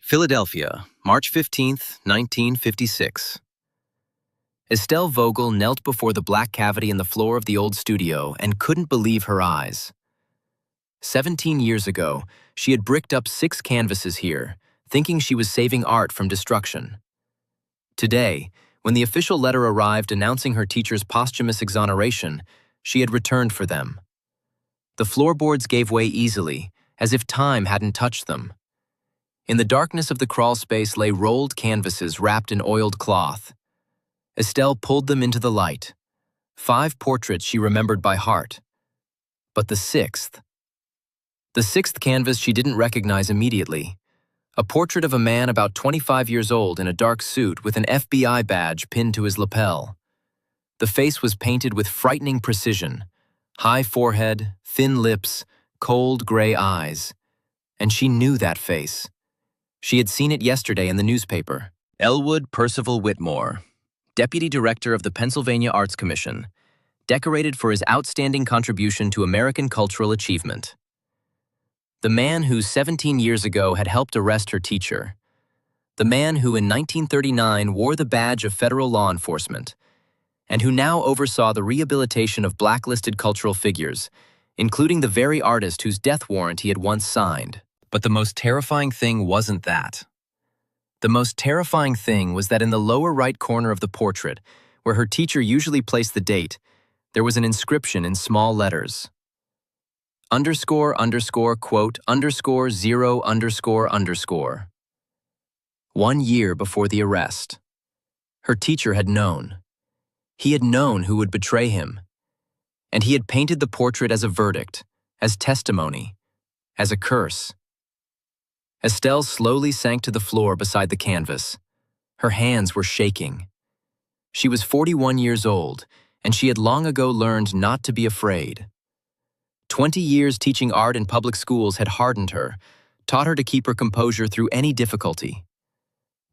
Philadelphia, March 15, 1956. Estelle Vogel knelt before the black cavity in the floor of the old studio and couldn't believe her eyes. 17 years ago, she had bricked up 6 canvases here, thinking she was saving art from destruction. Today, when the official letter arrived announcing her teacher's posthumous exoneration, she had returned for them. The floorboards gave way easily, as if time hadn't touched them. In the darkness of the crawl space lay rolled canvases wrapped in oiled cloth. Estelle pulled them into the light. 5 portraits she remembered by heart. But the sixth canvas she didn't recognize immediately. A portrait of a man about 25 years old in a dark suit with an FBI badge pinned to his lapel. The face was painted with frightening precision. High forehead, thin lips, cold gray eyes. And she knew that face. She had seen it yesterday in the newspaper. Elwood Percival Whitmore, Deputy Director of the Pennsylvania Arts Commission, decorated for his outstanding contribution to American cultural achievement. The man who 17 years ago had helped arrest her teacher. The man who in 1939 wore the badge of federal law enforcement, and who now oversaw the rehabilitation of blacklisted cultural figures, including the very artist whose death warrant he had once signed. But the most terrifying thing wasn't that. The most terrifying thing was that in the lower right corner of the portrait, where her teacher usually placed the date, there was an inscription in small letters. __quote _0__. 1 year before the arrest. Her teacher had known. He had known who would betray him. And he had painted the portrait as a verdict, as testimony, as a curse. Estelle slowly sank to the floor beside the canvas. Her hands were shaking. She was 41 years old, and she had long ago learned not to be afraid. 20 years teaching art in public schools had hardened her, taught her to keep her composure through any difficulty.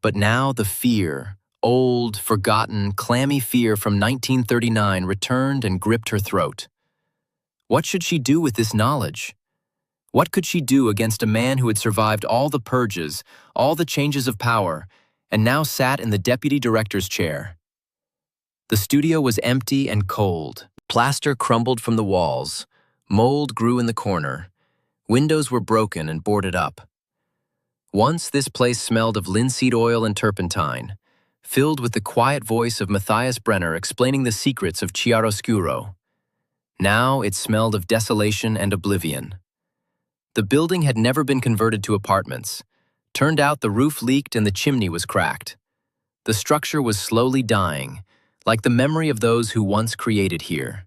But now the fear, old, forgotten, clammy fear from 1939 returned and gripped her throat. What should she do with this knowledge? What could she do against a man who had survived all the purges, all the changes of power, and now sat in the deputy director's chair? The studio was empty and cold. Plaster crumbled from the walls. Mold grew in the corner. Windows were broken and boarded up. Once this place smelled of linseed oil and turpentine, filled with the quiet voice of Matthias Brenner explaining the secrets of chiaroscuro. Now it smelled of desolation and oblivion. The building had never been converted to apartments. Turned out the roof leaked and the chimney was cracked. The structure was slowly dying, like the memory of those who once created here.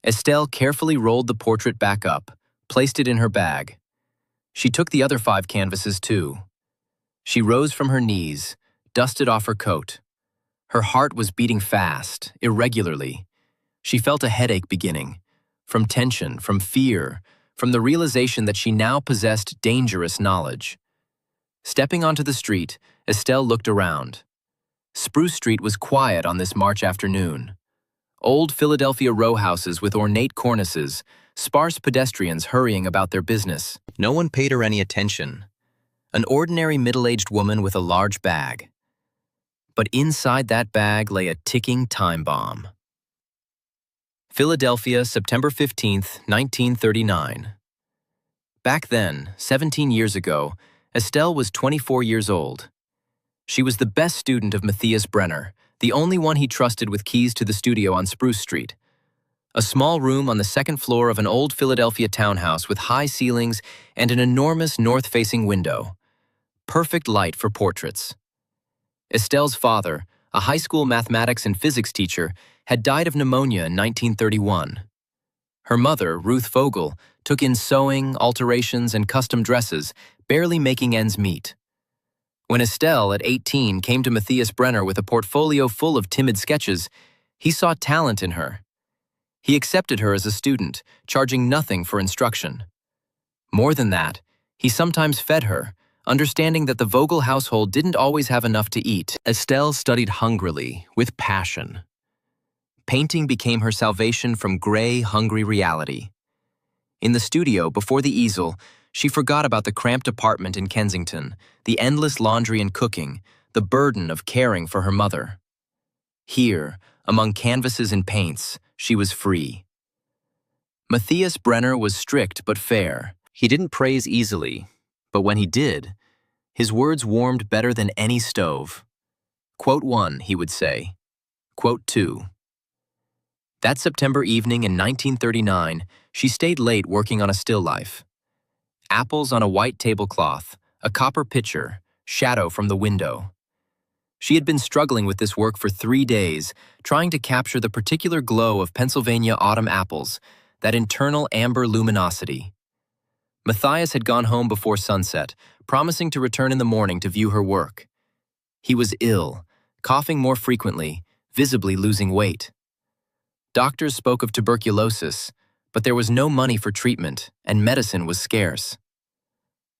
Estelle carefully rolled the portrait back up, placed it in her bag. She took the other 5 canvases too. She rose from her knees, dusted off her coat. Her heart was beating fast, irregularly. She felt a headache beginning, from tension, from fear, from the realization that she now possessed dangerous knowledge. Stepping onto the street, Estelle looked around. Spruce Street was quiet on this March afternoon. Old Philadelphia row houses with ornate cornices, sparse pedestrians hurrying about their business. No one paid her any attention. An ordinary middle-aged woman with a large bag. But inside that bag lay a ticking time bomb. Philadelphia, September 15th, 1939. Back then, 17 years ago, Estelle was 24 years old. She was the best student of Matthias Brenner, the only one he trusted with keys to the studio on Spruce Street. A small room on the 2nd floor of an old Philadelphia townhouse with high ceilings and an enormous north-facing window. Perfect light for portraits. Estelle's father, a high school mathematics and physics teacher, had died of pneumonia in 1931. Her mother, Ruth Vogel, took in sewing, alterations, and custom dresses, barely making ends meet. When Estelle, at 18, came to Matthias Brenner with a portfolio full of timid sketches, he saw talent in her. He accepted her as a student, charging nothing for instruction. More than that, he sometimes fed her, understanding that the Vogel household didn't always have enough to eat. Estelle studied hungrily, with passion. Painting became her salvation from gray, hungry reality. In the studio, before the easel, She forgot about the cramped apartment in Kensington, the endless laundry and cooking, the burden of caring for her mother. Here, among canvases and paints, she was free. Matthias Brenner was strict but fair. He didn't praise easily, but when he did, his words warmed better than any stove. Quote 1, he would say. Quote 2. That September evening in 1939, she stayed late working on a still life. Apples on a white tablecloth, a copper pitcher, shadow from the window. She had been struggling with this work for 3 days, trying to capture the particular glow of Pennsylvania autumn apples, that internal amber luminosity. Matthias had gone home before sunset, promising to return in the morning to view her work. He was ill, coughing more frequently, visibly losing weight. Doctors spoke of tuberculosis, but there was no money for treatment, and medicine was scarce.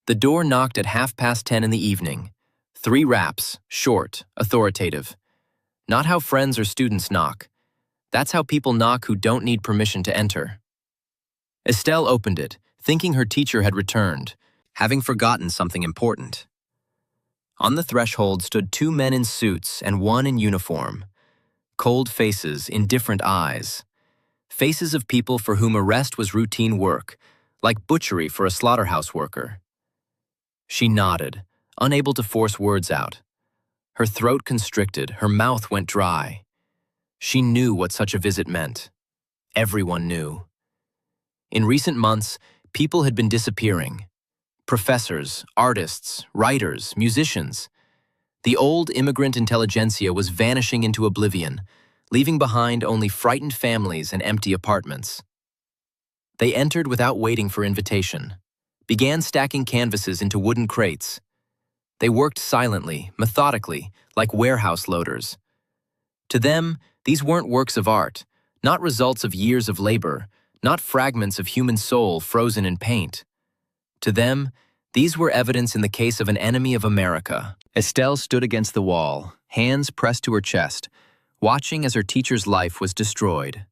The door knocked at 10:30 in the evening. 3 raps, short, authoritative. Not how friends or students knock. That's how people knock who don't need permission to enter. Estelle opened it, thinking her teacher had returned, having forgotten something important. On the threshold stood 2 men in suits and 1 in uniform. Cold faces, indifferent eyes. Faces of people for whom arrest was routine work, like butchery for a slaughterhouse worker. She nodded, unable to force words out. Her throat constricted, her mouth went dry. She knew what such a visit meant. Everyone knew. In recent months, people had been disappearing. Professors, artists, writers, musicians. The old immigrant intelligentsia was vanishing into oblivion, leaving behind only frightened families and empty apartments. They entered without waiting for invitation, began stacking canvases into wooden crates. They worked silently, methodically, like warehouse loaders. To them, these weren't works of art, not results of years of labor, not fragments of human soul frozen in paint. To them, these were evidence in the case of an enemy of America. Estelle stood against the wall, hands pressed to her chest, watching as her teacher's life was destroyed.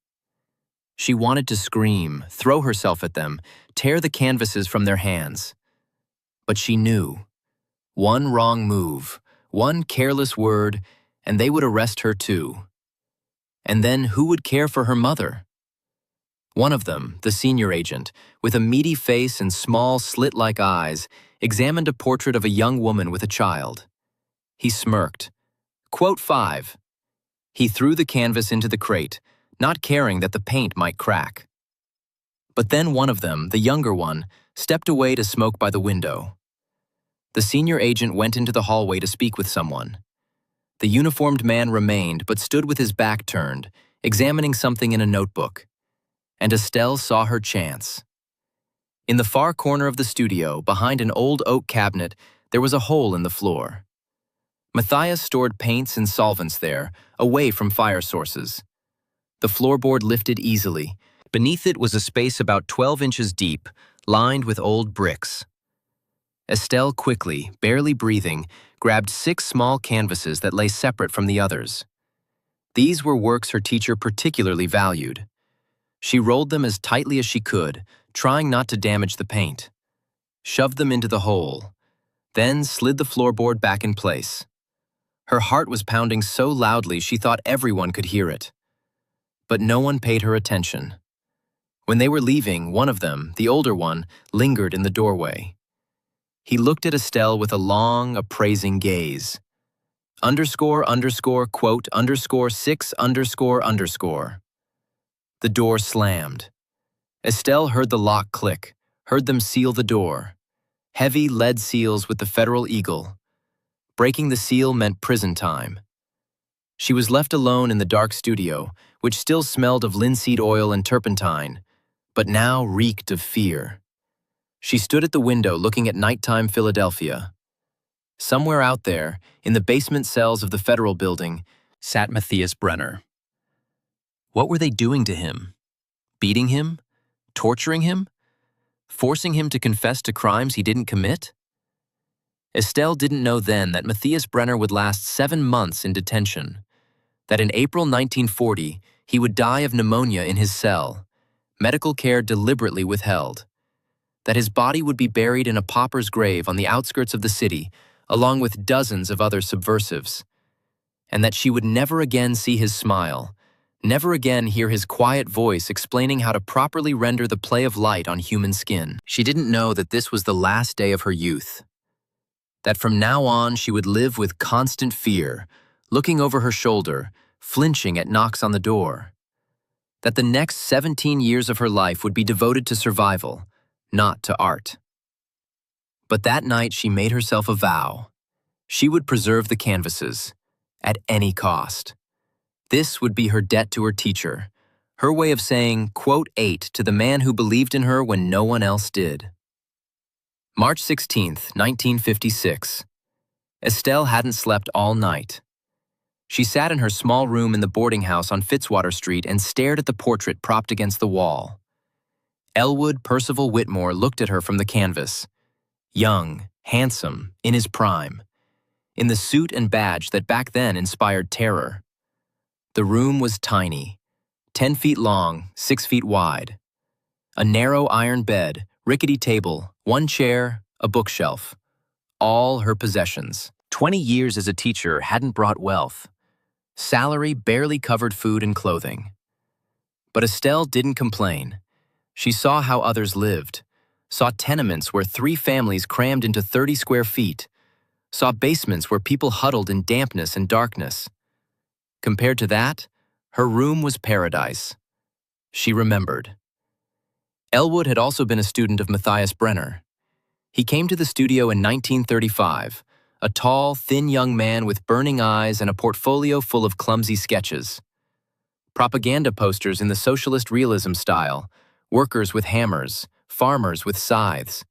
She wanted to scream, throw herself at them, tear the canvases from their hands. But she knew. One wrong move, one careless word, and they would arrest her too. And then who would care for her mother? One of them, the senior agent, with a meaty face and small slit-like eyes, examined a portrait of a young woman with a child. He smirked. Quote 5. He threw the canvas into the crate, not caring that the paint might crack. But then one of them, the younger one, stepped away to smoke by the window. The senior agent went into the hallway to speak with someone. The uniformed man remained but stood with his back turned, examining something in a notebook. And Estelle saw her chance. In the far corner of the studio, behind an old oak cabinet, there was a hole in the floor. Matthias stored paints and solvents there, away from fire sources. The floorboard lifted easily. Beneath it was a space about 12 inches deep, lined with old bricks. Estelle quickly, barely breathing, grabbed 6 small canvases that lay separate from the others. These were works her teacher particularly valued. She rolled them as tightly as she could, trying not to damage the paint. Shoved them into the hole, then slid the floorboard back in place. Her heart was pounding so loudly she thought everyone could hear it. But no one paid her attention. When they were leaving, one of them, the older one, lingered in the doorway. He looked at Estelle with a long, appraising gaze. Underscore, underscore, quote, underscore, 6, underscore, underscore. The door slammed. Estelle heard the lock click, heard them seal the door. Heavy lead seals with the Federal Eagle. Breaking the seal meant prison time. She was left alone in the dark studio, which still smelled of linseed oil and turpentine, but now reeked of fear. She stood at the window looking at nighttime Philadelphia. Somewhere out there, in the basement cells of the Federal Building, sat Matthias Brenner. What were they doing to him? Beating him? Torturing him? Forcing him to confess to crimes he didn't commit? Estelle didn't know then that Matthias Brenner would last 7 months in detention, that in April 1940 he would die of pneumonia in his cell, medical care deliberately withheld, that his body would be buried in a pauper's grave on the outskirts of the city, along with dozens of other subversives, and that she would never again see his smile, never again hear his quiet voice explaining how to properly render the play of light on human skin. She didn't know that this was the last day of her youth, that from now on she would live with constant fear, looking over her shoulder, flinching at knocks on the door, that the next 17 years of her life would be devoted to survival, not to art. But that night she made herself a vow. She would preserve the canvases, at any cost. This would be her debt to her teacher, her way of saying, quote, 8 to the man who believed in her when no one else did. March 16th, 1956. Estelle hadn't slept all night. She sat in her small room in the boarding house on Fitzwater Street and stared at the portrait propped against the wall. Elwood Percival Whitmore looked at her from the canvas. Young, handsome, in his prime, in the suit and badge that back then inspired terror. The room was tiny, 10 feet long, 6 feet wide. A narrow iron bed, rickety table, one chair, a bookshelf. All her possessions. 20 years as a teacher hadn't brought wealth. Salary barely covered food and clothing. But Estelle didn't complain. She saw how others lived, saw tenements where 3 families crammed into 30 square feet, saw basements where people huddled in dampness and darkness. Compared to that, her room was paradise. She remembered. Elwood had also been a student of Matthias Brenner. He came to the studio in 1935, a tall, thin young man with burning eyes and a portfolio full of clumsy sketches. Propaganda posters in the socialist realism style, workers with hammers, farmers with scythes.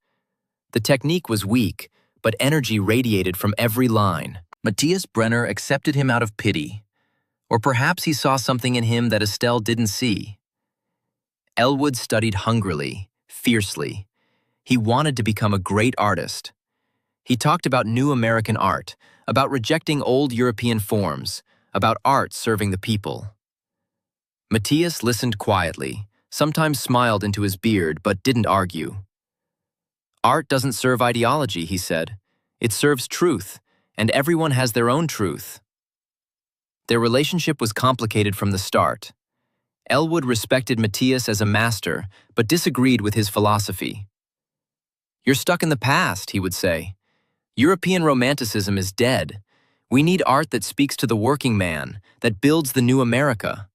The technique was weak, but energy radiated from every line. Matthias Brenner accepted him out of pity, or perhaps he saw something in him that Estelle didn't see. Elwood studied hungrily, fiercely. He wanted to become a great artist. He talked about new American art, about rejecting old European forms, about art serving the people. Matthias listened quietly, sometimes smiled into his beard, but didn't argue. Art doesn't serve ideology, he said. It serves truth, and everyone has their own truth. Their relationship was complicated from the start. Elwood respected Matthias as a master, but disagreed with his philosophy. "You're stuck in the past," he would say. "European romanticism is dead. We need art that speaks to the working man, that builds the new America."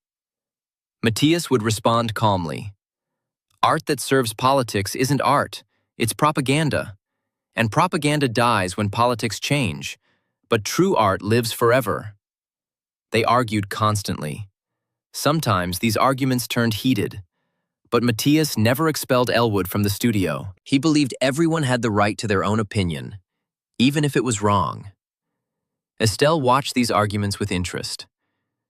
Matthias would respond calmly. "Art that serves politics isn't art, it's propaganda. And propaganda dies when politics change, but true art lives forever." They argued constantly. Sometimes these arguments turned heated, but Matthias never expelled Elwood from the studio. He believed everyone had the right to their own opinion, even if it was wrong. Estelle watched these arguments with interest.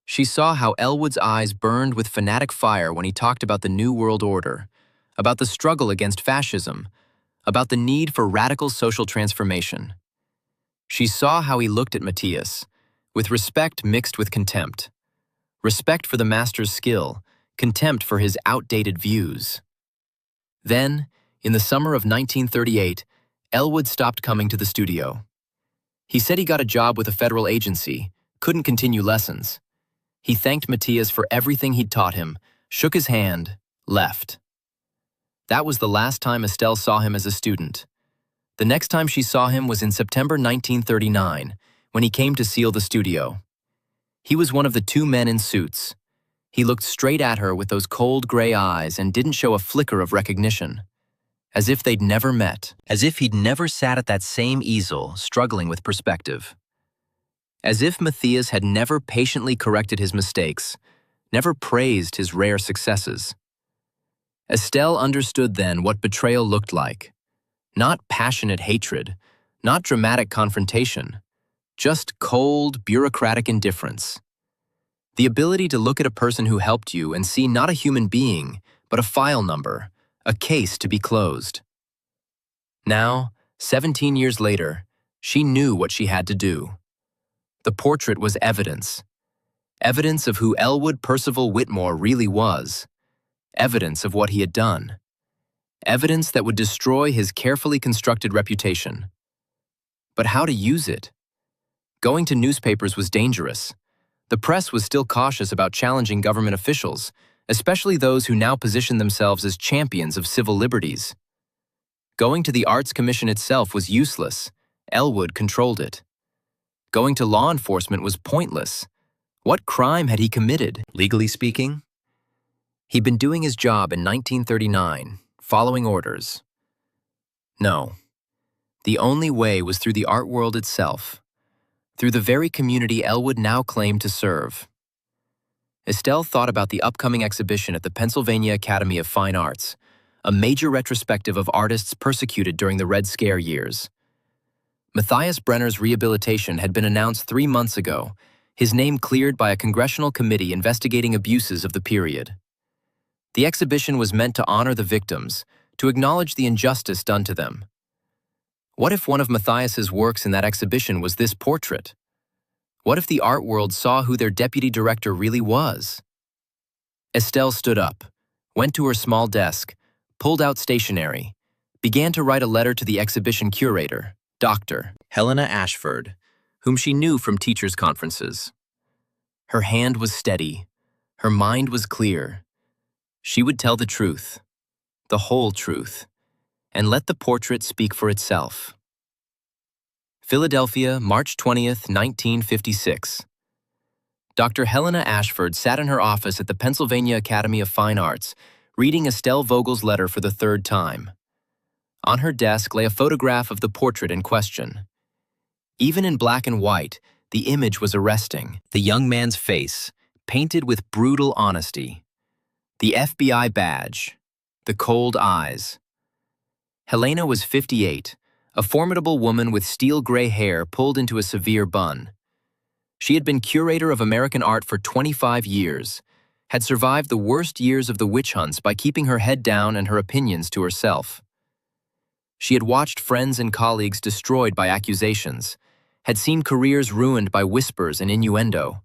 She saw how Elwood's eyes burned with fanatic fire when he talked about the New World Order, about the struggle against fascism, about the need for radical social transformation. She saw how he looked at Matthias, with respect mixed with contempt. Respect for the master's skill, contempt for his outdated views. Then, in the summer of 1938, Elwood stopped coming to the studio. He said he got a job with a federal agency, couldn't continue lessons. He thanked Matthias for everything he'd taught him, shook his hand, left. That was the last time Estelle saw him as a student. The next time she saw him was in September 1939, when he came to seal the studio. He was one of the 2 men in suits. He looked straight at her with those cold gray eyes and didn't show a flicker of recognition. As if they'd never met. As if he'd never sat at that same easel, struggling with perspective. As if Matthias had never patiently corrected his mistakes, never praised his rare successes. Estelle understood then what betrayal looked like. Not passionate hatred, not dramatic confrontation, just cold, bureaucratic indifference. The ability to look at a person who helped you and see not a human being, but a file number, a case to be closed. Now, 17 years later, she knew what she had to do. The portrait was evidence. Evidence of who Elwood Percival Whitmore really was. Evidence of what he had done. evidence that would destroy his carefully constructed reputation. But how to use it? Going to newspapers was dangerous. The press was still cautious about challenging government officials, especially those who now position themselves as champions of civil liberties. Going to the Arts Commission itself was useless. Elwood controlled it. Going to law enforcement was pointless. What crime had he committed, legally speaking? He'd been doing his job in 1939, following orders. No. The only way was through the art world itself, through the very community Elwood now claimed to serve. Estelle thought about the upcoming exhibition at the Pennsylvania Academy of Fine Arts, a major retrospective of artists persecuted during the Red Scare years. Matthias Brenner's rehabilitation had been announced 3 months ago, his name cleared by a congressional committee investigating abuses of the period. The exhibition was meant to honor the victims, to acknowledge the injustice done to them. What if one of Matthias's works in that exhibition was this portrait? What if the art world saw who their deputy director really was? Estelle stood up, went to her small desk, pulled out stationery, began to write a letter to the exhibition curator, Dr. Helena Ashford, whom she knew from teachers' conferences. Her hand was steady, her mind was clear. She would tell the truth, the whole truth, and let the portrait speak for itself. Philadelphia, March 20th, 1956. Dr. Helena Ashford sat in her office at the Pennsylvania Academy of Fine Arts, reading Estelle Vogel's letter for the 3rd time. On her desk lay a photograph of the portrait in question. Even in black and white, the image was arresting. The young man's face, painted with brutal honesty. The FBI badge, the cold eyes. Helena was 58, a formidable woman with steel gray hair pulled into a severe bun. She had been curator of American art for 25 years, had survived the worst years of the witch hunts by keeping her head down and her opinions to herself. She had watched friends and colleagues destroyed by accusations, had seen careers ruined by whispers and innuendo.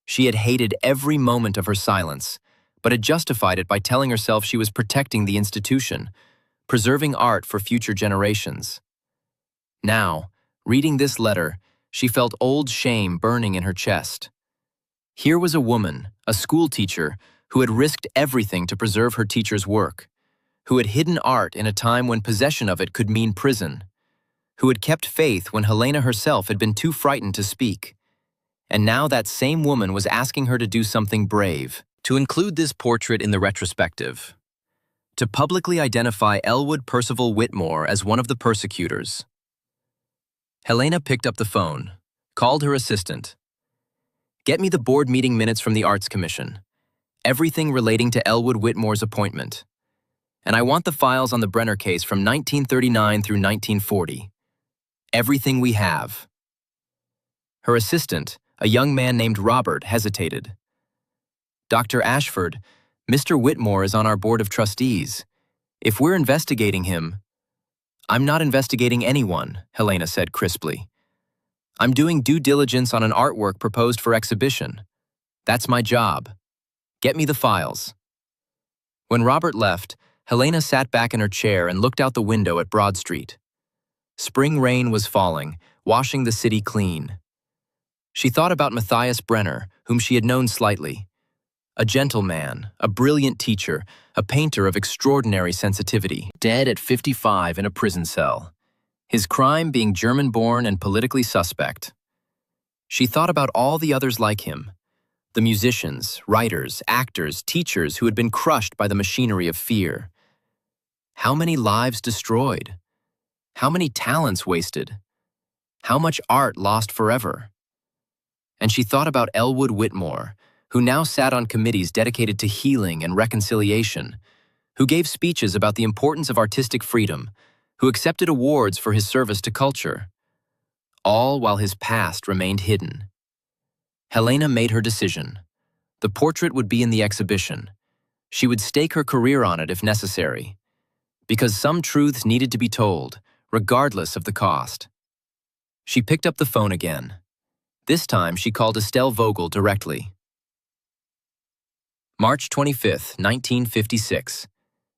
She had hated every moment of her silence, but had justified it by telling herself she was protecting the institution, preserving art for future generations. Now, reading this letter, she felt old shame burning in her chest. Here was a woman, a schoolteacher, who had risked everything to preserve her teacher's work, who had hidden art in a time when possession of it could mean prison, who had kept faith when Helena herself had been too frightened to speak. And now that same woman was asking her to do something brave, to include this portrait in the retrospective, to publicly identify Elwood Percival Whitmore as one of the persecutors. Helena picked up the phone, called her assistant. "Get me the board meeting minutes from the Arts Commission. Everything relating to Elwood Whitmore's appointment. And I want the files on the Brenner case from 1939 through 1940. Everything we have." Her assistant, a young man named Robert, hesitated. "Dr. Ashford, Mr. Whitmore is on our board of trustees. If we're investigating him—" "I'm not investigating anyone," Helena said crisply. "I'm doing due diligence on an artwork proposed for exhibition. That's my job. Get me the files." When Robert left, Helena sat back in her chair and looked out the window at Broad Street. Spring rain was falling, washing the city clean. She thought about Matthias Brenner, whom she had known slightly. A gentle man, a brilliant teacher, a painter of extraordinary sensitivity, dead at 55 in a prison cell, his crime being German-born and politically suspect. She thought about all the others like him, the musicians, writers, actors, teachers who had been crushed by the machinery of fear. How many lives destroyed? How many talents wasted? How much art lost forever? And she thought about Elwood Whitmore, who now sat on committees dedicated to healing and reconciliation, who gave speeches about the importance of artistic freedom, who accepted awards for his service to culture, all while his past remained hidden. Helena made her decision. The portrait would be in the exhibition. She would stake her career on it if necessary, because some truths needed to be told, regardless of the cost. She picked up the phone again. This time she called Estelle Vogel directly. March 25th, 1956.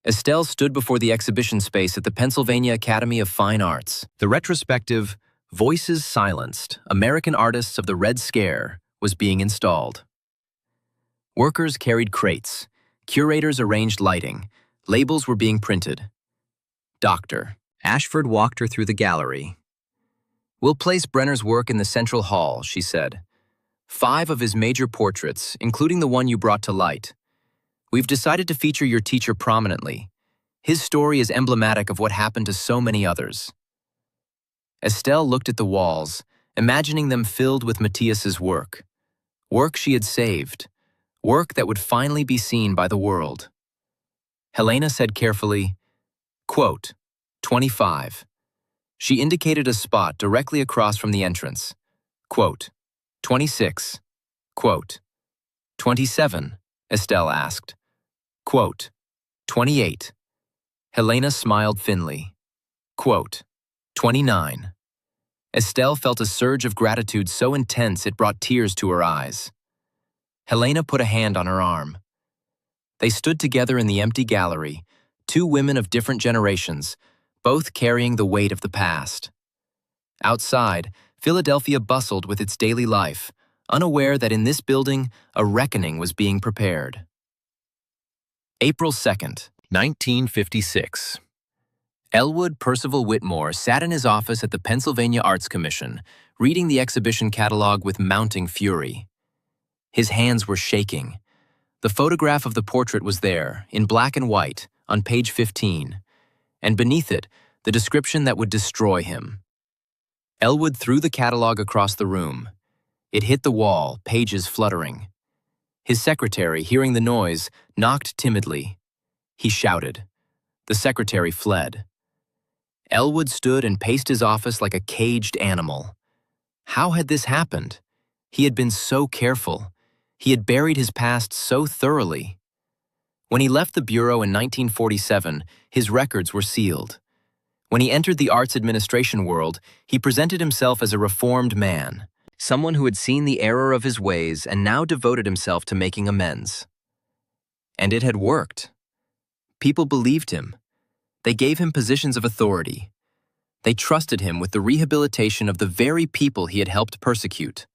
Estelle stood before the exhibition space at the Pennsylvania Academy of Fine Arts. The retrospective Voices Silenced, American Artists of the Red Scare was being installed. Workers carried crates. Curators arranged lighting. Labels were being printed. Dr. Ashford walked her through the gallery. "We'll place Brenner's work in the central hall," she said. 5 of his major portraits, including the one you brought to light. We've decided to feature your teacher prominently. His story is emblematic of what happened to so many others. Estelle looked at the walls, imagining them filled with Matthias's work. Work she had saved. Work that would finally be seen by the world. Helena said carefully, quote, 25. She indicated a spot directly across from the entrance. Quote, 26. Quote, 27, Estelle asked. Quote, 28. Helena smiled thinly. Quote, 29. Estelle felt a surge of gratitude so intense it brought tears to her eyes. Helena put a hand on her arm. They stood together in the empty gallery, 2 women of different generations, both carrying the weight of the past. Outside, Philadelphia bustled with its daily life, unaware that in this building, a reckoning was being prepared. April 2nd, 1956. Elwood Percival Whitmore sat in his office at the Pennsylvania Arts Commission, reading the exhibition catalog with mounting fury. His hands were shaking. The photograph of the portrait was there, in black and white, on page 15, and beneath it, the description that would destroy him. Elwood threw the catalog across the room. It hit the wall, pages fluttering. His secretary, hearing the noise, knocked timidly. He shouted. The secretary fled. Elwood stood and paced his office like a caged animal. How had this happened? He had been so careful. He had buried his past so thoroughly. When he left the bureau in 1947, his records were sealed. When he entered the arts administration world, he presented himself as a reformed man, someone who had seen the error of his ways and now devoted himself to making amends. And it had worked. People believed him. They gave him positions of authority. They trusted him with the rehabilitation of the very people he had helped persecute.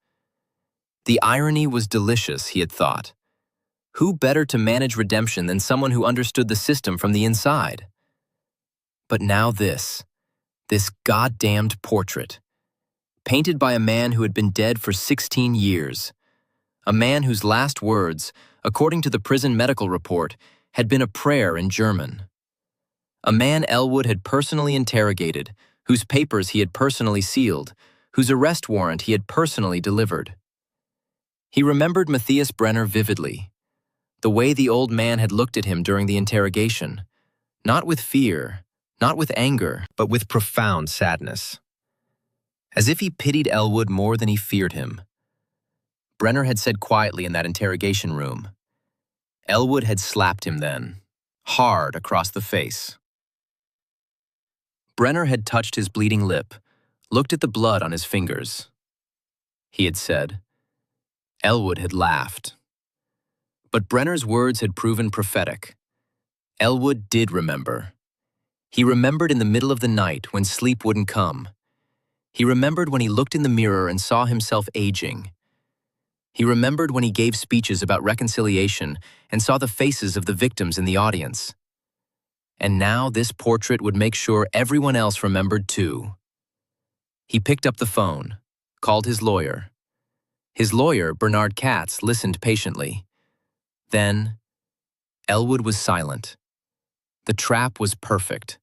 The irony was delicious, he had thought. Who better to manage redemption than someone who understood the system from the inside? But now this goddamned portrait, painted by a man who had been dead for 16 years, a man whose last words, according to the prison medical report, had been a prayer in German. A man Elwood had personally interrogated, whose papers he had personally sealed, whose arrest warrant he had personally delivered. He remembered Matthias Brenner vividly, the way the old man had looked at him during the interrogation, not with fear, not with anger, but with profound sadness. As if he pitied Elwood more than he feared him. Brenner had said quietly in that interrogation room. Elwood had slapped him then, hard across the face. Brenner had touched his bleeding lip, looked at the blood on his fingers. He had said. Elwood had laughed. But Brenner's words had proven prophetic. Elwood did remember. He remembered in the middle of the night when sleep wouldn't come. He remembered when he looked in the mirror and saw himself aging. He remembered when he gave speeches about reconciliation and saw the faces of the victims in the audience. And now this portrait would make sure everyone else remembered too. He picked up the phone, called his lawyer. His lawyer, Bernard Katz, listened patiently. Then, Elwood was silent. The trap was perfect.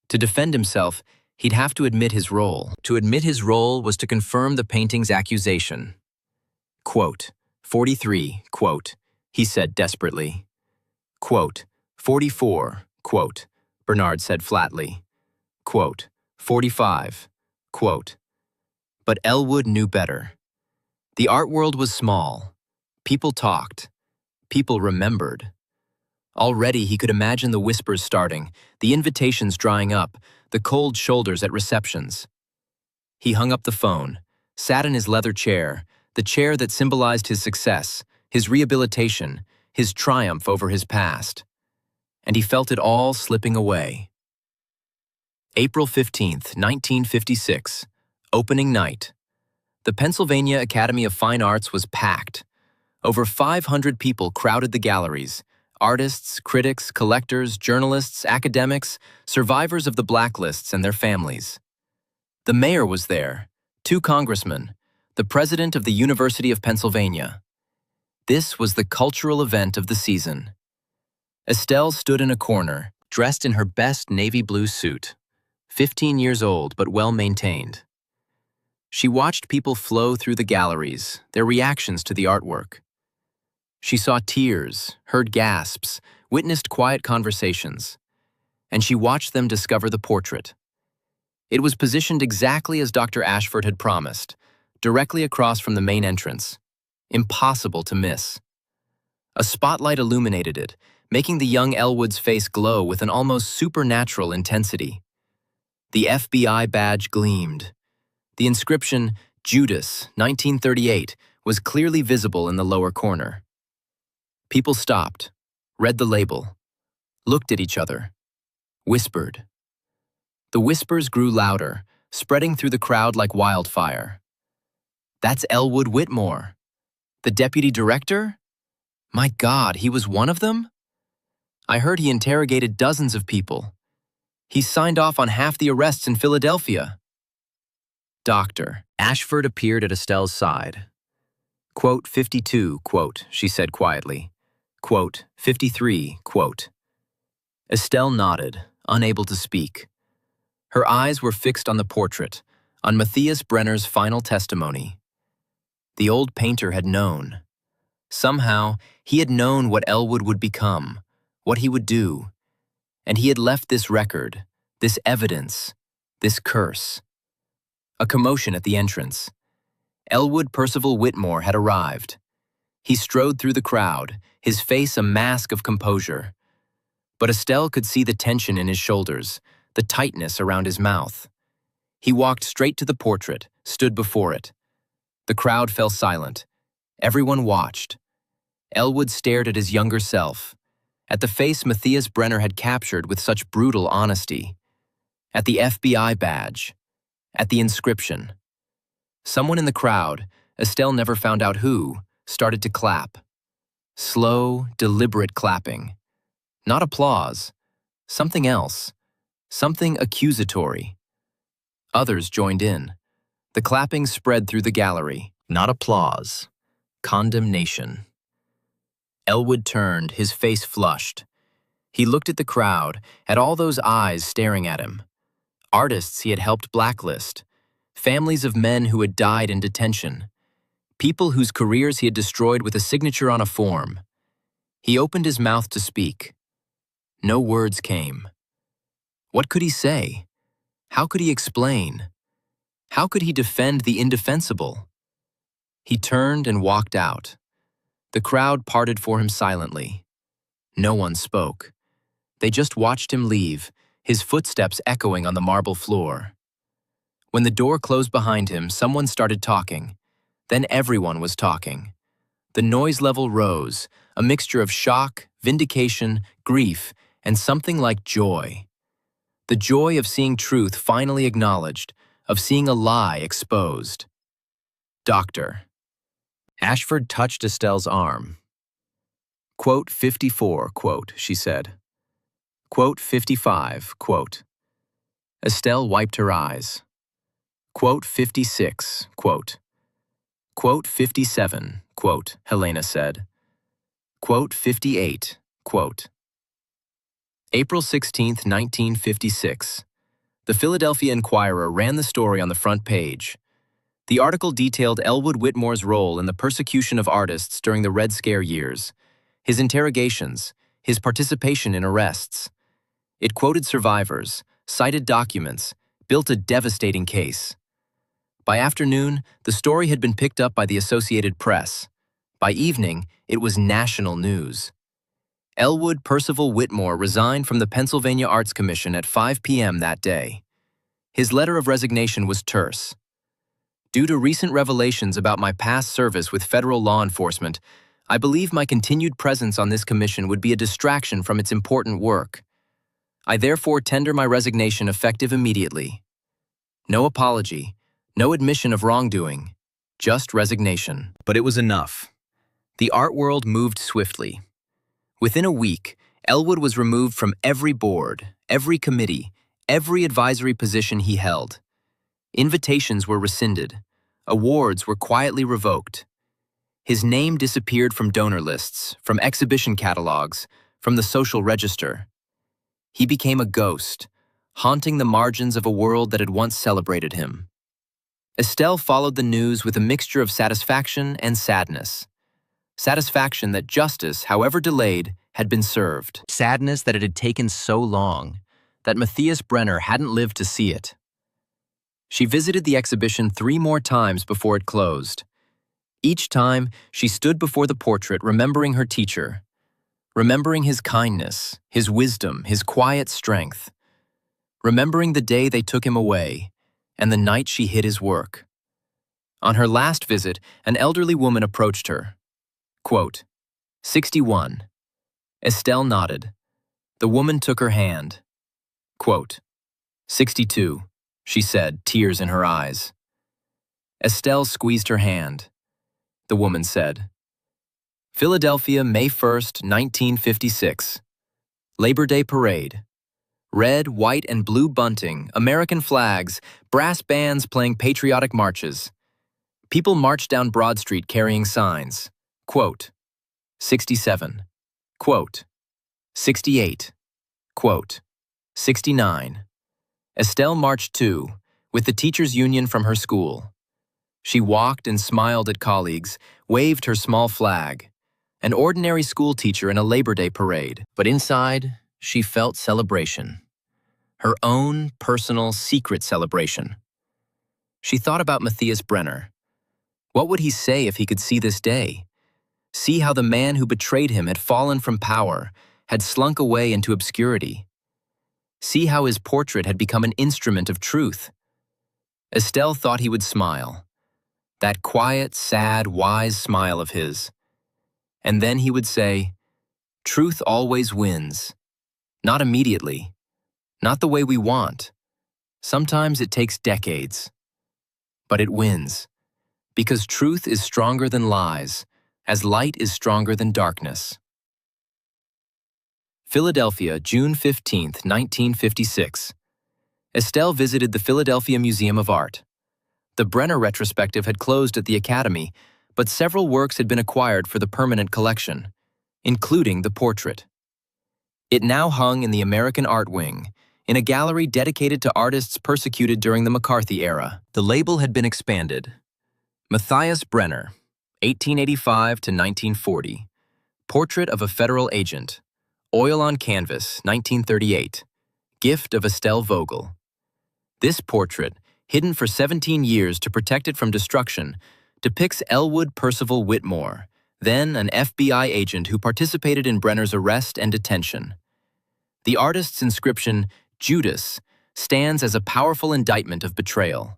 To defend himself, he'd have to admit his role. To admit his role was to confirm the painting's accusation. Quote, 43, quote, he said desperately. Quote, 44, quote, Bernard said flatly. Quote, 45, quote. But Elwood knew better. The art world was small. People talked. People remembered. Already he could imagine the whispers starting, the invitations drying up, the cold shoulders at receptions. He hung up the phone, sat in his leather chair, the chair that symbolized his success, his rehabilitation, his triumph over his past. and he felt it all slipping away. April 15th, 1956, opening night. The Pennsylvania Academy of Fine Arts was packed. Over 500 people crowded the galleries: artists, critics, collectors, journalists, academics, survivors of the blacklists and their families. The mayor was there, 2 congressmen, the president of the University of Pennsylvania. This was the cultural event of the season. Estelle stood in a corner, dressed in her best navy blue suit, 15 years old but well-maintained. She watched people flow through the galleries, their reactions to the artwork. She saw tears, heard gasps, witnessed quiet conversations, and she watched them discover the portrait. It was positioned exactly as Dr. Ashford had promised, directly across from the main entrance. Impossible to miss. A spotlight illuminated it, making the young Elwood's face glow with an almost supernatural intensity. The FBI badge gleamed. The inscription, Judas, 1938, was clearly visible in the lower corner. People stopped, read the label, looked at each other, whispered. The whispers grew louder, spreading through the crowd like wildfire. That's Elwood Whitmore, the deputy director? My God, he was one of them? I heard he interrogated dozens of people. He signed off on half the arrests in Philadelphia. Doctor. Ashford appeared at Estelle's side. Quote 52, quote, she said quietly. Quote 53, quote. Estelle nodded, unable to speak. Her eyes were fixed on the portrait, on Matthias Brenner's final testimony. The old painter had known. Somehow, he had known what Elwood would become, what he would do, and he had left this record, this evidence, this curse. A commotion at the entrance. Elwood Percival Whitmore had arrived. He strode through the crowd, his face a mask of composure. But Estelle could see the tension in his shoulders, the tightness around his mouth. He walked straight to the portrait, stood before it. The crowd fell silent. Everyone watched. Elwood stared at his younger self, at the face Matthias Brenner had captured with such brutal honesty, at the FBI badge, at the inscription. Someone in the crowd, Estelle never found out who, started to clap. Slow, deliberate clapping. Not applause. Something else. Something accusatory. Others joined in. The clapping spread through the gallery. Not applause. Condemnation. Elwood turned, his face flushed. He looked at the crowd, at all those eyes staring at him. Artists he had helped blacklist. Families of men who had died in detention. People whose careers he had destroyed with a signature on a form. He opened his mouth to speak. No words came. What could he say? How could he explain? How could he defend the indefensible? He turned and walked out. The crowd parted for him silently. No one spoke. They just watched him leave, his footsteps echoing on the marble floor. When the door closed behind him, someone started talking. Then everyone was talking. The noise level rose, a mixture of shock, vindication, grief, and something like joy. The joy of seeing truth finally acknowledged, of seeing a lie exposed. Doctor. Ashford touched Estelle's arm. Quote 54, quote, she said. Quote 55, quote. Estelle wiped her eyes. Quote 56, quote. Quote 57, quote, Helena said. Quote 58, quote. April 16, 1956. The Philadelphia Inquirer ran the story on the front page. The article detailed Elwood Whitmore's role in the persecution of artists during the Red Scare years, his interrogations, his participation in arrests. It quoted survivors, cited documents, built a devastating case. By afternoon, the story had been picked up by the Associated Press. By evening, it was national news. Elwood Percival Whitmore resigned from the Pennsylvania Arts Commission at 5 p.m. that day. His letter of resignation was terse. Due to recent revelations about my past service with federal law enforcement, I believe my continued presence on this commission would be a distraction from its important work. I therefore tender my resignation effective immediately. No apology, no admission of wrongdoing, just resignation. But it was enough. The art world moved swiftly. Within a week, Elwood was removed from every board, every committee, every advisory position he held. Invitations were rescinded. Awards were quietly revoked. His name disappeared from donor lists, from exhibition catalogs, from the social register. He became a ghost, haunting the margins of a world that had once celebrated him. Estelle followed the news with a mixture of satisfaction and sadness. Satisfaction that justice, however delayed, had been served. Sadness that it had taken so long, that Matthias Brenner hadn't lived to see it. She visited the exhibition 3 more times before it closed. Each time, she stood before the portrait remembering her teacher, remembering his kindness, his wisdom, his quiet strength, remembering the day they took him away and the night she hid his work. On her last visit, an elderly woman approached her. Quote, 61. Estelle nodded. The woman took her hand. Quote, 62, she said, tears in her eyes. Estelle squeezed her hand. The woman said, Philadelphia, May 1st, 1956. Labor Day Parade. Red, white, and blue bunting, American flags, brass bands playing patriotic marches. People marched down Broad Street carrying signs. Quote, 67. Quote, 68. Quote, 69. Estelle marched too, with the teachers' union from her school. She walked and smiled at colleagues, waved her small flag, an ordinary school teacher in a Labor Day parade. But inside, she felt celebration. Her own personal, secret celebration. She thought about Matthias Brenner. What would he say if he could see this day? See how the man who betrayed him had fallen from power, had slunk away into obscurity. See how his portrait had become an instrument of truth. Estelle thought he would smile. That quiet, sad, wise smile of his. And then he would say, truth always wins. Not immediately. Not the way we want. Sometimes it takes decades. But it wins. Because truth is stronger than lies, as light is stronger than darkness. Philadelphia, June 15, 1956. Estelle visited the Philadelphia Museum of Art. The Brenner retrospective had closed at the Academy, but several works had been acquired for the permanent collection, including the portrait. It now hung in the American Art Wing, in a gallery dedicated to artists persecuted during the McCarthy era. The label had been expanded. Matthias Brenner, 1885 to 1940. Portrait of a Federal Agent. Oil on Canvas, 1938. Gift of Estelle Vogel. This portrait, hidden for 17 years to protect it from destruction, depicts Elwood Percival Whitmore, then an FBI agent who participated in Brenner's arrest and detention. The artist's inscription, Judas, stands as a powerful indictment of betrayal.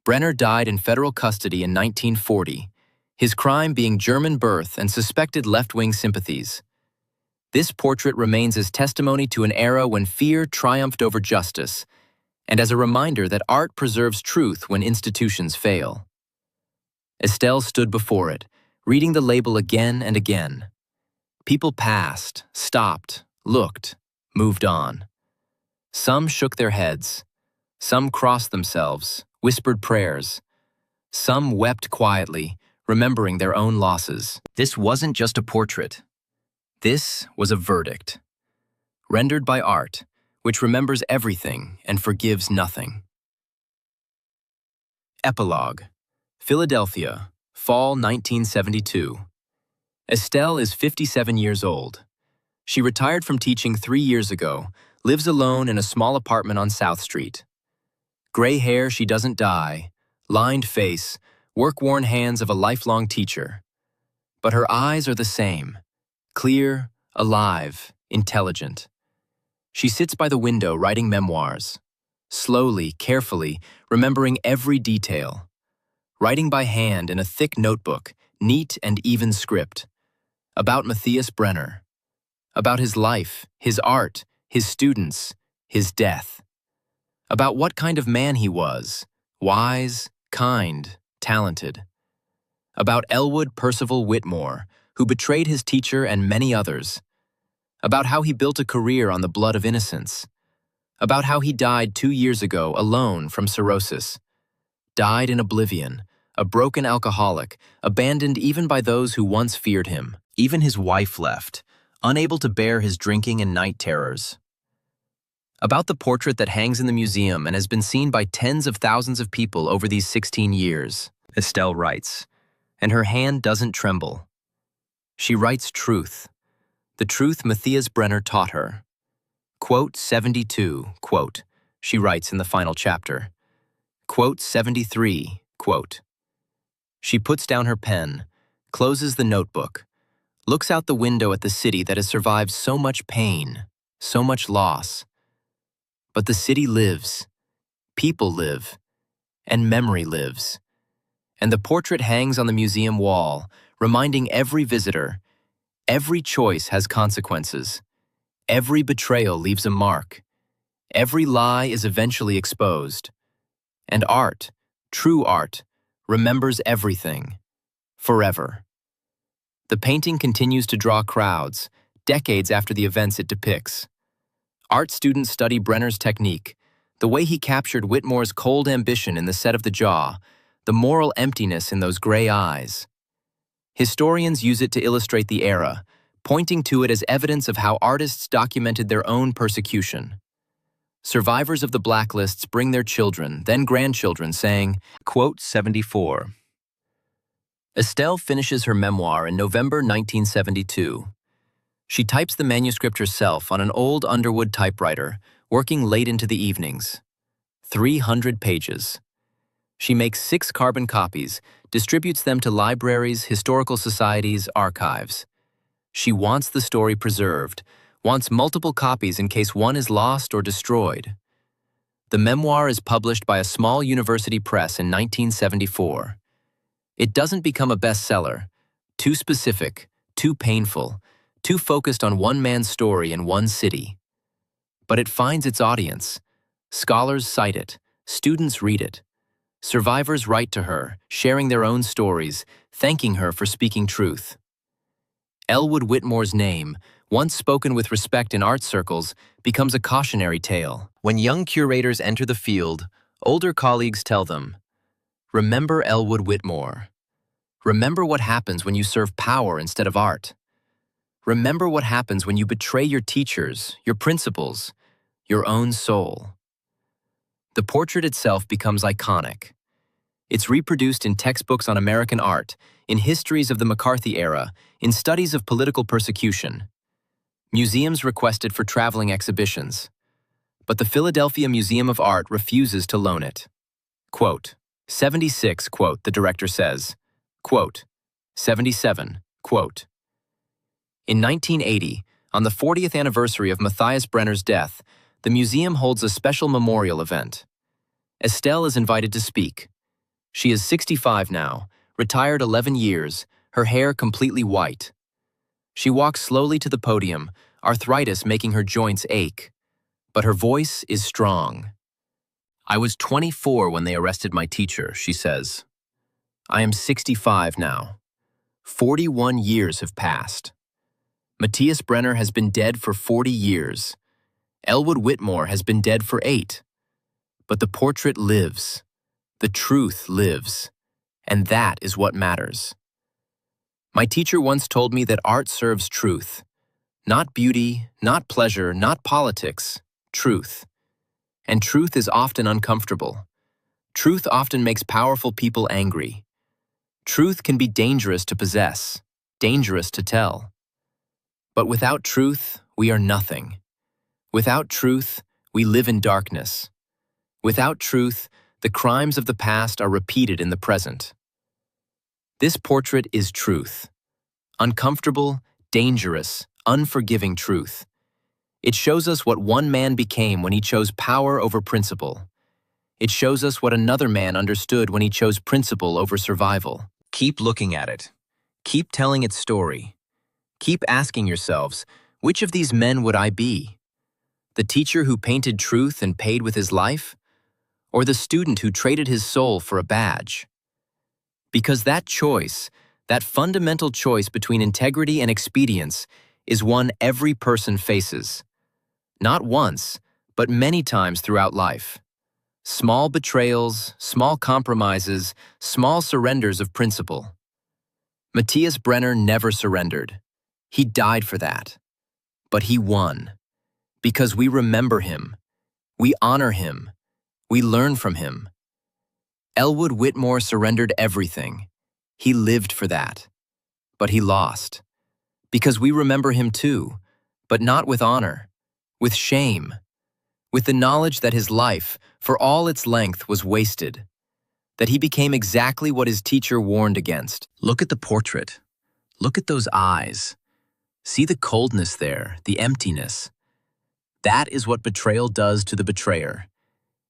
Brenner died in federal custody in 1940, his crime being German birth and suspected left-wing sympathies. This portrait remains as testimony to an era when fear triumphed over justice, and as a reminder that art preserves truth when institutions fail. Estelle stood before it, reading the label again and again. People passed, stopped, looked, moved on. Some shook their heads. Some crossed themselves, whispered prayers. Some wept quietly, remembering their own losses. This wasn't just a portrait. This was a verdict, rendered by art, which remembers everything and forgives nothing. Epilogue. Philadelphia, Fall 1972. Estelle is 57 years old. She retired from teaching 3 years ago, lives alone in a small apartment on South Street. Gray hair she doesn't dye, lined face, work-worn hands of a lifelong teacher. But her eyes are the same, clear, alive, intelligent. She sits by the window writing memoirs, slowly, carefully, remembering every detail. Writing by hand in a thick notebook, neat and even script, about Matthias Brenner, about his life, his art, his students, his death, about what kind of man he was, wise, kind, talented, about Elwood Percival Whitmore, who betrayed his teacher and many others, about how he built a career on the blood of innocence, about how he died 2 years ago alone from cirrhosis, died in oblivion, a broken alcoholic, abandoned even by those who once feared him. Even his wife left, unable to bear his drinking and night terrors. About the portrait that hangs in the museum and has been seen by tens of thousands of people over these 16 years, Estelle writes, and her hand doesn't tremble. She writes truth, the truth Matthias Brenner taught her. Quote 72, quote, she writes in the final chapter. Quote 73, quote. She puts down her pen, closes the notebook, looks out the window at the city that has survived so much pain, so much loss. But the city lives, people live, and memory lives. And the portrait hangs on the museum wall, reminding every visitor, every choice has consequences. Every betrayal leaves a mark. Every lie is eventually exposed. And art, true art, remembers everything, forever. The painting continues to draw crowds, decades after the events it depicts. Art students study Brenner's technique, the way he captured Whitmore's cold ambition in the set of the jaw, the moral emptiness in those gray eyes. Historians use it to illustrate the era, pointing to it as evidence of how artists documented their own persecution. Survivors of the blacklists bring their children, then grandchildren, saying, quote 74. Estelle finishes her memoir in November 1972. She types the manuscript herself on an old Underwood typewriter, working late into the evenings. 300 pages. She makes 6 carbon copies, distributes them to libraries, historical societies, archives. She wants the story preserved, wants multiple copies in case one is lost or destroyed. The memoir is published by a small university press in 1974. It doesn't become a bestseller, too specific, too painful, too focused on one man's story in one city. But it finds its audience. Scholars cite it, students read it. Survivors write to her, sharing their own stories, thanking her for speaking truth. Elwood Whitmore's name, once spoken with respect in art circles, becomes a cautionary tale. When young curators enter the field, older colleagues tell them, remember Elwood Whitmore. Remember what happens when you serve power instead of art. Remember what happens when you betray your teachers, your principles, your own soul. The portrait itself becomes iconic. It's reproduced in textbooks on American art, in histories of the McCarthy era, in studies of political persecution. Museums request it for traveling exhibitions. But the Philadelphia Museum of Art refuses to loan it. Quote, 76, quote, the director says. Quote, 77, quote. In 1980, on the 40th anniversary of Matthias Brenner's death, the museum holds a special memorial event. Estelle is invited to speak. She is 65 now, retired 11 years, her hair completely white. She walks slowly to the podium, arthritis making her joints ache. But her voice is strong. I was 24 when they arrested my teacher, she says. I am 65 now. 41 years have passed. Matthias Brenner has been dead for 40 years. Elwood Whitmore has been dead for 8. But the portrait lives. The truth lives. And that is what matters. My teacher once told me that art serves truth. Not beauty, not pleasure, not politics. Truth. And truth is often uncomfortable. Truth often makes powerful people angry. Truth can be dangerous to possess, dangerous to tell. But without truth, we are nothing. Without truth, we live in darkness. Without truth, the crimes of the past are repeated in the present. This portrait is truth. Uncomfortable, dangerous, unforgiving truth. It shows us what one man became when he chose power over principle. It shows us what another man understood when he chose principle over survival. Keep looking at it. Keep telling its story. Keep asking yourselves, which of these men would I be? The teacher who painted truth and paid with his life? Or the student who traded his soul for a badge? Because that choice, that fundamental choice between integrity and expedience, is one every person faces. Not once, but many times throughout life. Small betrayals, small compromises, small surrenders of principle. Matthias Brenner never surrendered. He died for that. But he won. Because we remember him. We honor him. We learn from him. Elwood Whitmore surrendered everything. He lived for that. But he lost. Because we remember him too, but not with honor, with shame, with the knowledge that his life, for all its length, was wasted, that he became exactly what his teacher warned against. Look at the portrait. Look at those eyes. See the coldness there, the emptiness. That is what betrayal does to the betrayer.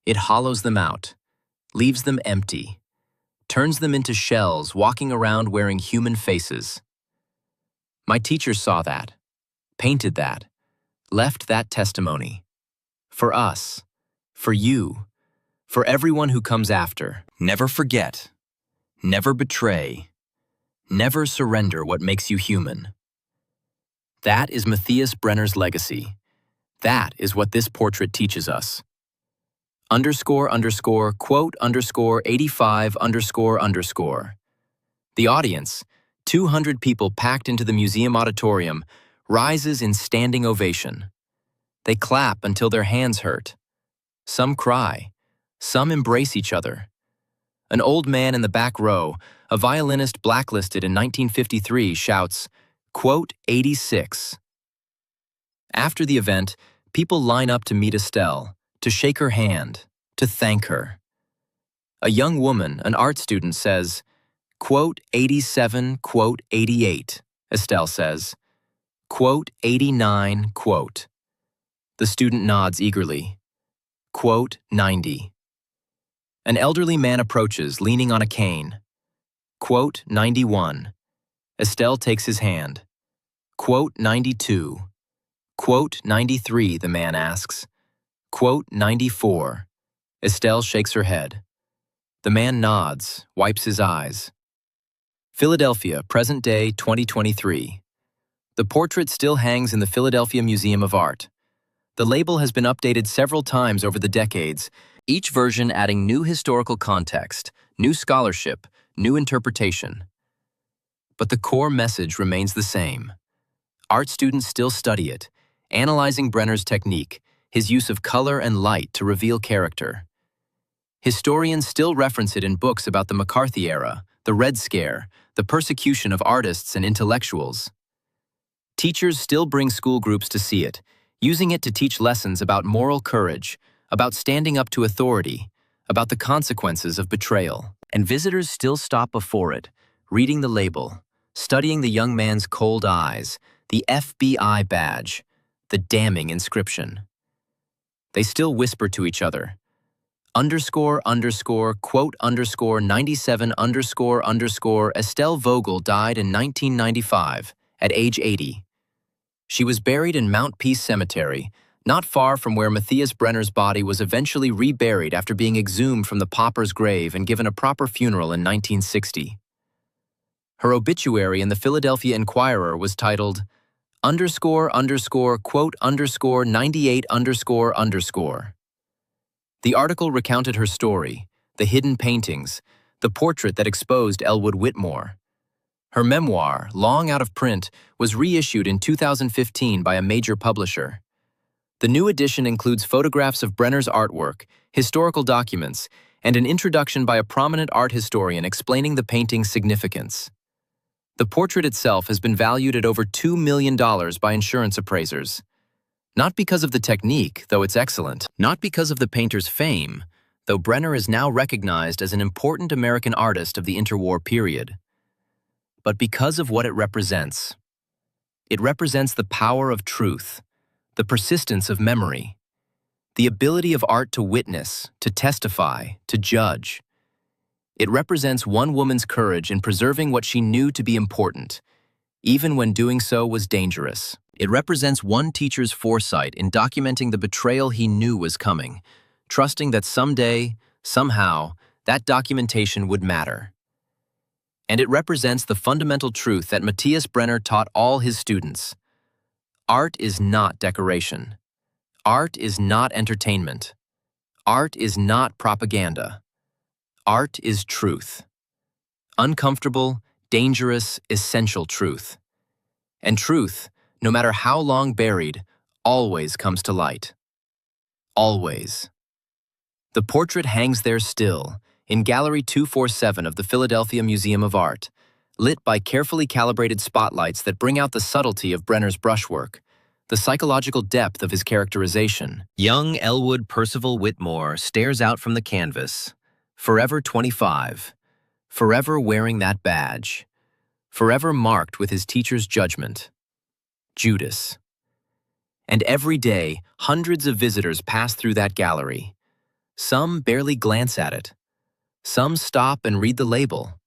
It hollows them out, leaves them empty, turns them into shells walking around wearing human faces. My teacher saw that, painted that, left that testimony. For us, for you, for everyone who comes after. Never forget, never betray, never surrender what makes you human. That is Matthias Brenner's legacy. That is what this portrait teaches us. __quote _85 __. The audience, 200 people packed into the museum auditorium, rises in standing ovation. They clap until their hands hurt. Some cry. Some embrace each other. An old man in the back row, a violinist blacklisted in 1953, shouts, _86. After the event, people line up to meet Estelle, to shake her hand, to thank her. A young woman, an art student, says, _87 _88, Estelle says, _89 . The student nods eagerly. 90. An elderly man approaches, leaning on a cane. 91. Estelle takes his hand. 92. 93, the man asks. 94. Estelle shakes her head. The man nods, wipes his eyes. Philadelphia, present day, 2023. The portrait still hangs in the Philadelphia Museum of Art. The label has been updated several times over the decades, each version adding new historical context, new scholarship, new interpretation. But the core message remains the same. Art students still study it, analyzing Brenner's technique, his use of color and light to reveal character. Historians still reference it in books about the McCarthy era, the Red Scare, the persecution of artists and intellectuals. Teachers still bring school groups to see it, using it to teach lessons about moral courage, about standing up to authority, about the consequences of betrayal. And visitors still stop before it, reading the label, studying the young man's cold eyes, the FBI badge, the damning inscription. They still whisper to each other, __quote _97 __ Estelle Vogel died in 1995, at age 80. She was buried in Mount Peace Cemetery, not far from where Matthias Brenner's body was eventually reburied after being exhumed from the pauper's grave and given a proper funeral in 1960. Her obituary in the Philadelphia Inquirer was titled, __quote _98 __. The article recounted her story, the hidden paintings, the portrait that exposed Elwood Whitmore. Her memoir, long out of print, was reissued in 2015 by a major publisher. The new edition includes photographs of Brenner's artwork, historical documents, and an introduction by a prominent art historian explaining the painting's significance. The portrait itself has been valued at over $2 million by insurance appraisers. Not because of the technique, though it's excellent. Not because of the painter's fame, though Brenner is now recognized as an important American artist of the interwar period. But because of what it represents. It represents the power of truth, the persistence of memory, the ability of art to witness, to testify, to judge. It represents one woman's courage in preserving what she knew to be important, even when doing so was dangerous. It represents one teacher's foresight in documenting the betrayal he knew was coming, trusting that someday, somehow, that documentation would matter. And it represents the fundamental truth that Matthias Brenner taught all his students. Art is not decoration. Art is not entertainment. Art is not propaganda. Art is truth. Uncomfortable, dangerous, essential truth. And truth, no matter how long buried, always comes to light. Always. The portrait hangs there still, in Gallery 247 of the Philadelphia Museum of Art, lit by carefully calibrated spotlights that bring out the subtlety of Brenner's brushwork, the psychological depth of his characterization. Young Elwood Percival Whitmore stares out from the canvas, forever 25, forever wearing that badge, forever marked with his teacher's judgment. Judas. And every day, hundreds of visitors pass through that gallery. Some barely glance at it. Some stop and read the label.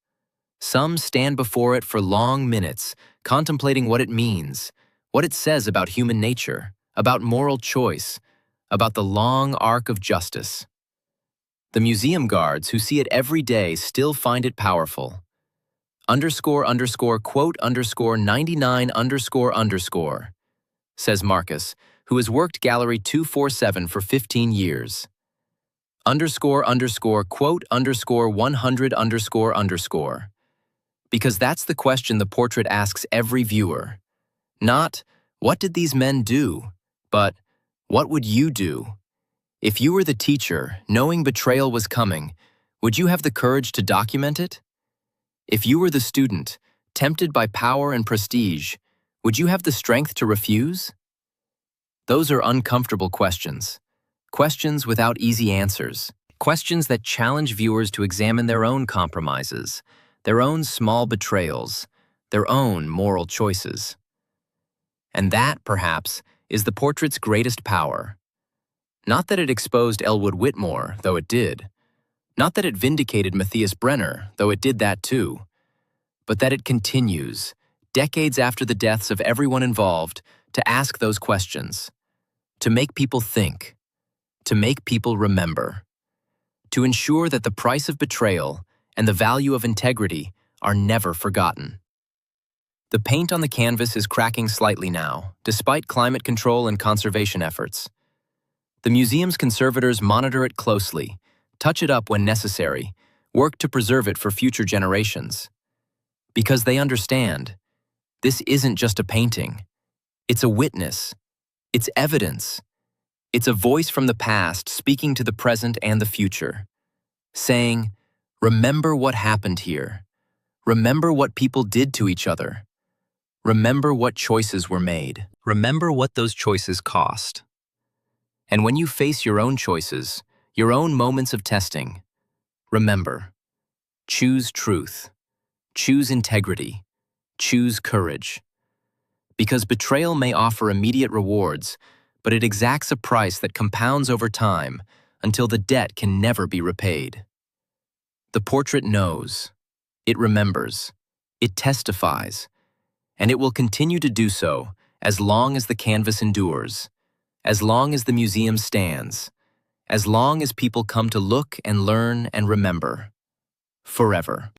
Some stand before it for long minutes, contemplating what it means, what it says about human nature, about moral choice, about the long arc of justice. The museum guards who see it every day still find it powerful. __quote _99 __, says Marcus, who has worked Gallery 247 for 15 years. __quote _100 __. Because that's the question the portrait asks every viewer. Not, what did these men do? But, what would you do? If you were the teacher, knowing betrayal was coming, would you have the courage to document it? If you were the student, tempted by power and prestige, would you have the strength to refuse? Those are uncomfortable questions. Questions without easy answers. Questions that challenge viewers to examine their own compromises, their own small betrayals, their own moral choices. And that, perhaps, is the portrait's greatest power. Not that it exposed Elwood Whitmore, though it did. Not that it vindicated Matthias Brenner, though it did that too. But that it continues, decades after the deaths of everyone involved, to ask those questions. To make people think. To make people remember. To ensure that the price of betrayal and the value of integrity are never forgotten. The paint on the canvas is cracking slightly now, despite climate control and conservation efforts. The museum's conservators monitor it closely, touch it up when necessary, work to preserve it for future generations. Because they understand, this isn't just a painting. It's a witness. It's evidence. It's a voice from the past speaking to the present and the future, saying, remember what happened here. Remember what people did to each other. Remember what choices were made. Remember what those choices cost. And when you face your own choices, your own moments of testing, remember, choose truth, choose integrity, choose courage. Because betrayal may offer immediate rewards, but it exacts a price that compounds over time until the debt can never be repaid. The portrait knows, it remembers, it testifies, and it will continue to do so as long as the canvas endures, as long as the museum stands, as long as people come to look and learn and remember. Forever.